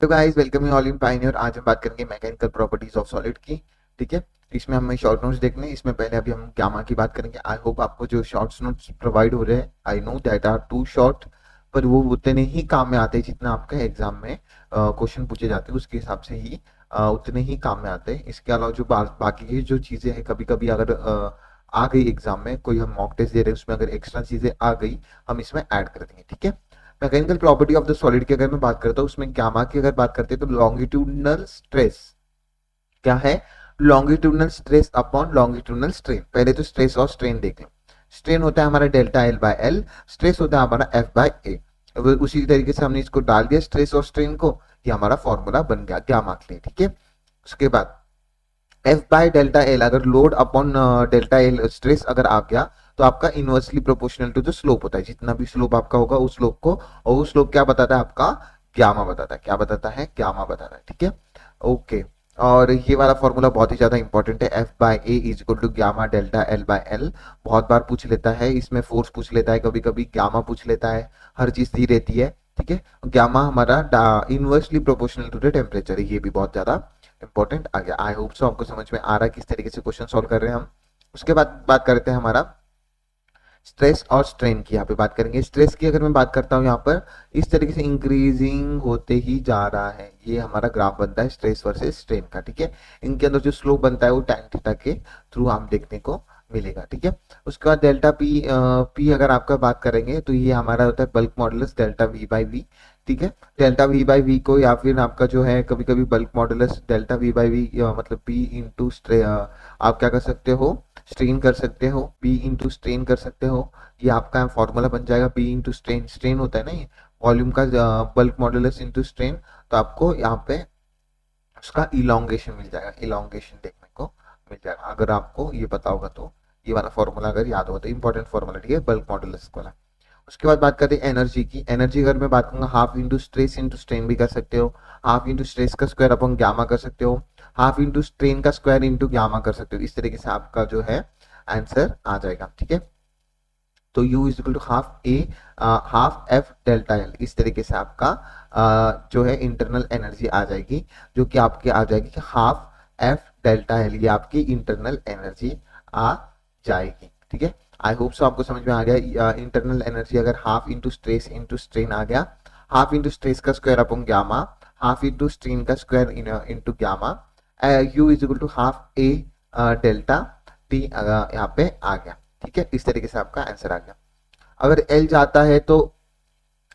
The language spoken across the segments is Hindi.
तो guys welcome you all in Pioneer. आज हम बात करेंगे मैकेनिकल प्रॉपर्टीज ऑफ सॉलिड की। ठीक है, इसमें हमें शॉर्ट नोट्स देखने हैं। इसमें पहले अभी हम गामा की बात करेंगे। आई होप आपको जो शॉर्ट नोट्स प्रोवाइड हो रहे हैं, I know that are too short, पर वो उतने ही काम में आते हैं जितना आपका एग्जाम में क्वेश्चन पूछे जाते हैं उसके हिसाब से ही उतने ही काम में आते हैं। इसके अलावा जो बाकी की जो चीजें हैं, कभी कभी अगर आ गई एग्जाम में, कोई हम मॉक टेस्ट दे रहे हैं उसमें अगर एक्स्ट्रा चीजें आ गई, हम इसमें ऐड कर देंगे। ठीक है, mechanical property of the solid की अगर मैं बात करता हूँ, उसमें गामा की अगर बात करते हैं तो लॉन्गिट्यूडनल स्ट्रेस क्या है? Longitudinal stress upon longitudinal strain. पहले तो स्ट्रेस और स्ट्रेन देख लें। स्ट्रेन होता है हमारा delta L by L, stress होता है हमारा एफ बाय ए। उसी तरीके से हमने इसको डाल दिया स्ट्रेस और स्ट्रेन को, ये हमारा फॉर्मूला बन गया गामा के लिए। ठीक है, उसके बाद एफ बाय डेल्टा एल, अगर load upon delta L stress अगर आ गया तो आपका इनवर्सली प्रोपोर्शनल टू जो स्लोप होता है, जितना भी स्लोप आपका होगा उस स्लोप को, और वो स्लोप क्या बताता है आपका? गामा बताता है। क्या बताता है? गामा बताता है। ठीक है, ओके। और ये वाला फॉर्मूला बहुत ही ज्यादा इंपॉर्टेंट है, F by A is equal to gamma delta L by L. बहुत बार पूछ लेता है, इसमें फोर्स पूछ लेता है, कभी कभी गामा पूछ लेता है, हर चीज दी रहती है। ठीक है, गामा हमारा inversely proportional to the temperature है, ये भी बहुत ज्यादा इंपॉर्टेंट आ गया। आई होप सो आपको समझ में आ रहा है किस तरीके से क्वेश्चन सॉल्व कर रहे हैं हम। उसके बाद बात करते हैं हमारा स्ट्रेस और स्ट्रेन की। यहाँ पे बात करेंगे स्ट्रेस की। अगर मैं बात करता हूँ यहाँ पर इस तरीके से इंक्रीजिंग होते ही जा रहा है, ये हमारा ग्राफ बनता है स्ट्रेस वर्सेस स्ट्रेन का। ठीक है, इनके अंदर जो स्लोप बनता है वो टैन थीटा के थ्रू हम देखने को मिलेगा। ठीक है, उसके बाद डेल्टा पी पी अगर आपका बात करेंगे तो ये हमारा होता है bulk modulus delta V by V. ठीक है, डेल्टा वी बाई वी को, या फिर आपका जो है कभी कभी bulk modulus delta V by V मतलब पी इंटू आप क्या कर सकते हो? स्ट्रेन कर सकते हो, पी इंटू स्ट्रेन कर सकते हो। ये आपका फॉर्मूला बन जाएगा पी इंटू स्ट्रेन। स्ट्रेन होता है ना ये वॉल्यूम का, बल्क मॉडुलस इंटू स्ट्रेन, तो आपको यहाँ पे उसका इलोंगेशन मिल जाएगा, इलोंगेशन देखने को मिल जाएगा अगर आपको ये पता होगा तो। ये वाला फॉर्मूला अगर याद होगा तो इंपॉर्टेंट फॉर्मूला। ठीक है, बल्क मॉडुलस वाला। उसके बाद बात करते हैं एनर्जी की। एनर्जी अगर मैं बात करूंगा, half into stress into strain भी कर सकते हो, हाफ इंटू स्ट्रेस का स्क्वायर अपॉन गामा कर सकते हो, हाफ इंटू स्ट्रेन का स्क्वायर इंटू गामा कर सकते हो। इस तरीके से आपका जो है आंसर आ जाएगा। ठीक है, तो U is equal to half A half F delta L. इस तरीके से आपका जो है इंटरनल एनर्जी आ जाएगी, जो कि आपके आ जाएगी हाफ एफ डेल्टा एल। ये आपकी इंटरनल एनर्जी आ जाएगी। ठीक है, आई होप सो आपको समझ में आ गया। इंटरनल एनर्जी अगर half into stress into strain आ गया, हाफ इंटू स्ट्रेस का square upon gamma, half into strain का square into gamma, U is equal to half a delta T यहाँ पे आ गया। ठीक है, इस तरीके से आपका आंसर आ गया। अगर एल जाता है तो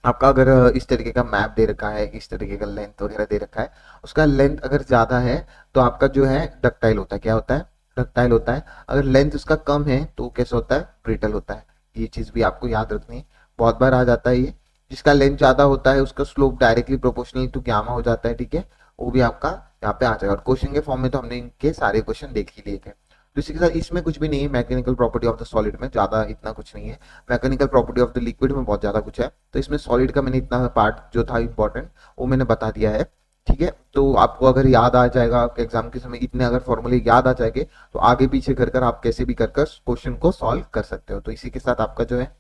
आपका, अगर इस तरीके का मैप दे रखा है, इस तरीके का लेंथ वगैरह दे रखा है, उसका लेंथ अगर ज्यादा है तो आपका जो है डक्टाइल होता है। क्या होता है? डक्टाइल होता है। अगर लेंथ उसका कम है तो कैसा होता है? ब्रिटल होता है। ये चीज भी आपको याद रखनी है, बहुत बार आ जाता है ये। जिसका लेंथ ज्यादा होता है उसका slope directly proportional to gamma हो जाता है। ठीक है, वो भी आपका यहाँ पे आ जाएगा। और क्वेश्चन के फॉर्म में तो हमने इनके सारे क्वेश्चन देख ही लिए थे। तो इसी के साथ इसमें कुछ भी नहीं है, mechanical property of the solid में ज्यादा इतना कुछ नहीं है। Mechanical property of the liquid में बहुत ज्यादा कुछ है। तो इसमें सॉलिड का मैंने इतना पार्ट जो था इंपॉर्टेंट वो मैंने बता दिया है। ठीक है, तो आपको अगर याद आ जाएगा एग्जाम के समय, इतने अगर फॉर्मूले याद आ जाएंगे तो आगे पीछे कर कर आप कैसे भी कर कर क्वेश्चन को सॉल्व कर सकते हो। तो इसी के साथ आपका जो है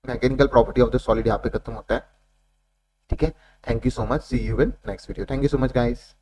mechanical property of the solid यहाँ पे खत्म होता है। ठीक है, thank you so much, see you in next video. Thank you so much guys.